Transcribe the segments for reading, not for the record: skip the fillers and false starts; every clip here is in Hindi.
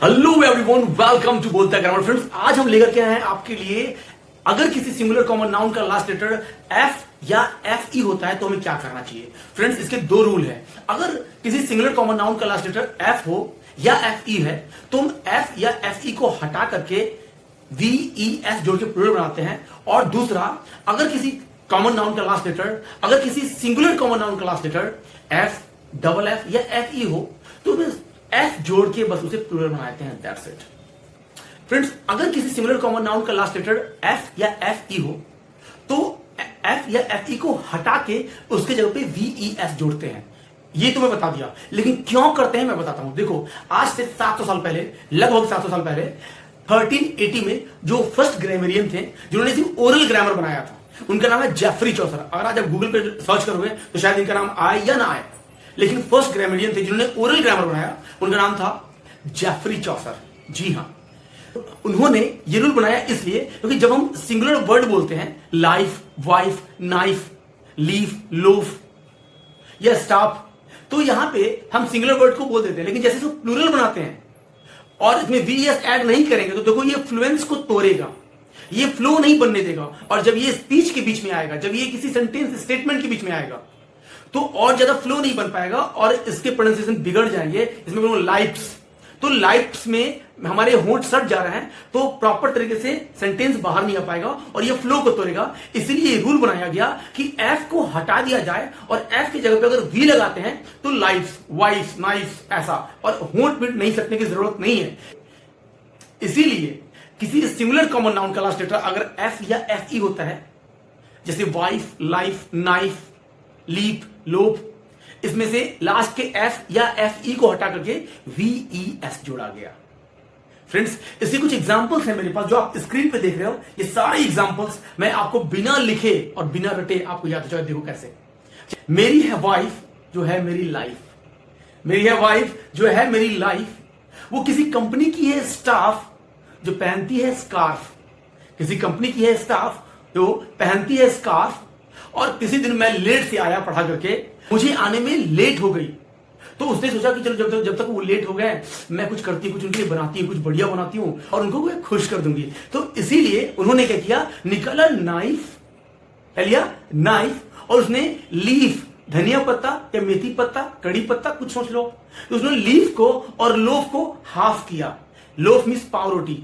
हेलो एवरीवन, वेलकम टू बोलता ग्रामर। फ्रेंड्स, आज हम लेकर के आए हैं आपके लिए, अगर किसी सिंगुलर कॉमन नाउन का लास्ट लेटर एफ या एफ ई होता है तो हमें क्या करना चाहिए। फ्रेंड्स, इसके दो रूल है। अगर किसी सिंगुलर कॉमन नाउन का लास्ट लेटर एफ हो या एफ ई है तो हम एफ या एफ ई को हटा करके वी ई एस जोड़ के प्लूरल बनाते हैं। और दूसरा, अगर किसी कॉमन नाउन का लास्ट लेटर, अगर किसी सिंगुलर कॉमन नाउन का last letter F, double F या एफ ई हो तो एफ जोड़ के बस उसे प्लूरल बनाते हैं। That's it. फ्रेंड्स, अगर किसी सिमिलर कॉमन नाउन का लास्ट लेटर एफ या एफ ई हो तो एफ या एफ ई को हटा के उसके जगह पे वी ई एस जोड़ते हैं। ये तो मैं बता दिया, लेकिन क्यों करते हैं मैं बताता हूं। देखो, आज से 700 साल पहले, लगभग 700 साल पहले 1380 में जो फर्स्ट ग्रामरियन थे जिन्होंने सिर्फ ओरल ग्रामर बनाया था, उनका नाम है जेफरी चौसर। अगर आज आप गूगल पे सर्च करोगे तो शायद इनका नाम आए या ना आए, लेकिन फर्स्ट ग्रामरियन थे जिन्होंने ओरल ग्रामर बनाया, उनका नाम था जेफरी चौसर। जी हां, उन्होंने ये रूल बनाया इसलिए क्योंकि जब हम सिंगुलर वर्ड बोलते हैं, life, wife, knife, leaf, loaf या स्टाफ, तो यहां पे हम सिंगुलर वर्ड को बोल देते हैं, लेकिन जैसे इसको प्लूरल बनाते हैं और इसमें वी एस ऐड नहीं करेंगे तो देखो ये फ्लुएंस को तोड़ेगा, ये फ्लो नहीं बनने देगा। और जब ये स्पीच के बीच में आएगा, जब ये किसी सेंटेंस स्टेटमेंट के बीच में आएगा तो और ज्यादा फ्लो नहीं बन पाएगा और इसके प्रोनाउंसिएशन बिगड़ जाएंगे। इसमें लाइप्स, तो लाइप्स में हमारे होंठ सट जा रहे हैं तो प्रॉपर तरीके से सेंटेंस बाहर नहीं आ पाएगा और ये फ्लो को तोड़ेगा। इसलिए रूल बनाया गया कि एफ को हटा दिया जाए और एफ की जगह पे अगर वी लगाते हैं तो लाइफ्स, वाइफ्स, नाइफ्स ऐसा, और होंठ पीट नहीं सकने की जरूरत नहीं है। इसीलिए किसी सिमिलर कॉमन नाउन का लास्ट लेटर अगर एफ या एफ ई होता है, जैसे वाइफ, लाइफ, नाइफ, लीप, लोप, इसमें से लास्ट के एफ या एफ ई को हटा करके वी ई एस जोड़ा गया। फ्रेंड्स, इसके कुछ एग्जांपल्स हैं मेरे पास जो आप स्क्रीन पे देख रहे हो। ये सारे एग्जांपल्स मैं आपको बिना लिखे और बिना रटे आपको याद हो जाए। देखो कैसे। मेरी है वाइफ जो है मेरी लाइफ, मेरी है वाइफ जो है मेरी लाइफ, वो किसी कंपनी की है स्टाफ जो पहनती है स्कार्फ, किसी कंपनी की है स्टाफ जो पहनती है स्कार्फ। और किसी दिन मैं लेट से आया पढ़ा करके, मुझे आने में लेट हो गई, तो उसने सोचा कि चलो जब तक वो लेट हो गए मैं कुछ करती हूँ, कुछ उनके लिए बनाती हूँ, कुछ बढ़िया बनाती हूँ और उनको खुश कर दूंगी। तो इसीलिए उन्होंने क्या किया, निकाला नाइफ, लिया नाइफ और उसने लीफ, धनिया पत्ता या मेथी पत्ता, कड़ी पत्ता, कुछ सोच लो, तो उसने लीफ को और लोफ को हाफ किया। लोफ मीन्स पाव रोटी,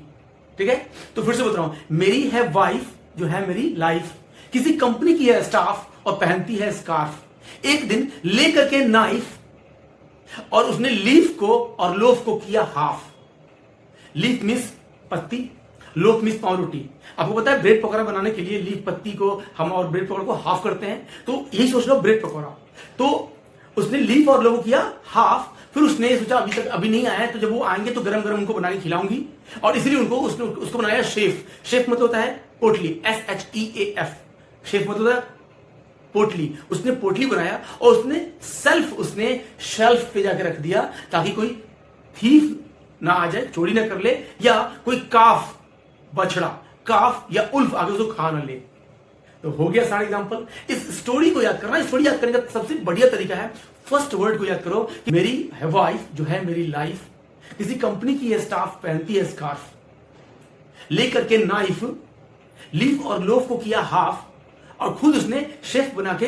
ठीक है। तो फिर से बता रहा हूं, मेरी है वाइफ जो है मेरी लाइफ, किसी कंपनी की है स्टाफ और पहनती है स्कार्फ। एक दिन लेकर के नाइफ और उसने लीफ को और लोफ को किया हाफ। लीफ मीन्स पत्ती, लोफ मीन्स पाव रोटी। आपको पता है ब्रेड पकौड़ा बनाने के लिए लीफ पत्ती को हम और ब्रेड पकौड़ा को हाफ करते हैं, तो यही सोच लो ब्रेड पकौड़ा। तो उसने लीफ और लोफ किया हाफ। फिर उसने सोचा अभी नहीं आया है तो जब वो आएंगे तो गरम गरम उनको बना के खिलाऊंगी, और इसलिए उसको बनाया शेफ। शेफ मतलब होता है पोटली, SHEAF। शेफ मतलब होता है पोटली। उसने पोटली बनाया और उसने शेल्फ पे जाके रख दिया ताकि कोई थीफ ना आ जाए, चोरी ना कर ले, या कोई काफ, बछड़ा, काफ या उल्फ आगे उसको खा ना ले। तो हो गया सारा एग्जांपल। इस स्टोरी को याद करना, स्टोरी याद करने का सबसे बढ़िया तरीका है, फर्स्ट वर्ड को याद करो कि मेरी है वाइफ जो है मेरी लाइफ, किसी कंपनी की है स्टाफ पहनती है स्कार्फ, लेकर के नाइफ, लीफ और लोफ को किया हाफ, और खुद उसने शेफ बना के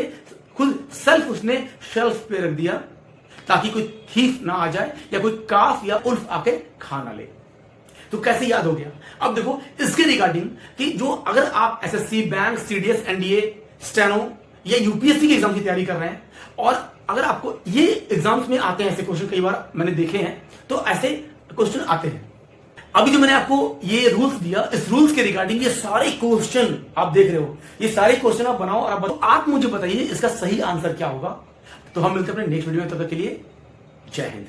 खुद सेल्फ उसने शेल्फ पे रख दिया ताकि कोई थीफ ना आ जाए या कोई काफ या उल्फ आके खा ना ले। तो कैसे याद हो गया। अब देखो इसके रिगार्डिंग कि जो अगर आप SSC, bank, CDS, NDA, steno या यूपीएससी के एग्जाम की तैयारी कर रहे हैं और अगर आपको ये एग्जाम्स में आते हैं ऐसे क्वेश्चन, कई बार मैंने देखे हैं, तो ऐसे क्वेश्चन आते हैं। अभी जो मैंने आपको ये रूल्स दिया, इस रूल्स के रिगार्डिंग ये सारे क्वेश्चन आप देख रहे हो, ये सारे क्वेश्चन आप बनाओ और आप मुझे बताइए इसका सही आंसर क्या होगा। तो हम मिलते हैं अपने नेक्स्ट वीडियो में, तब तक के लिए जय हिंद।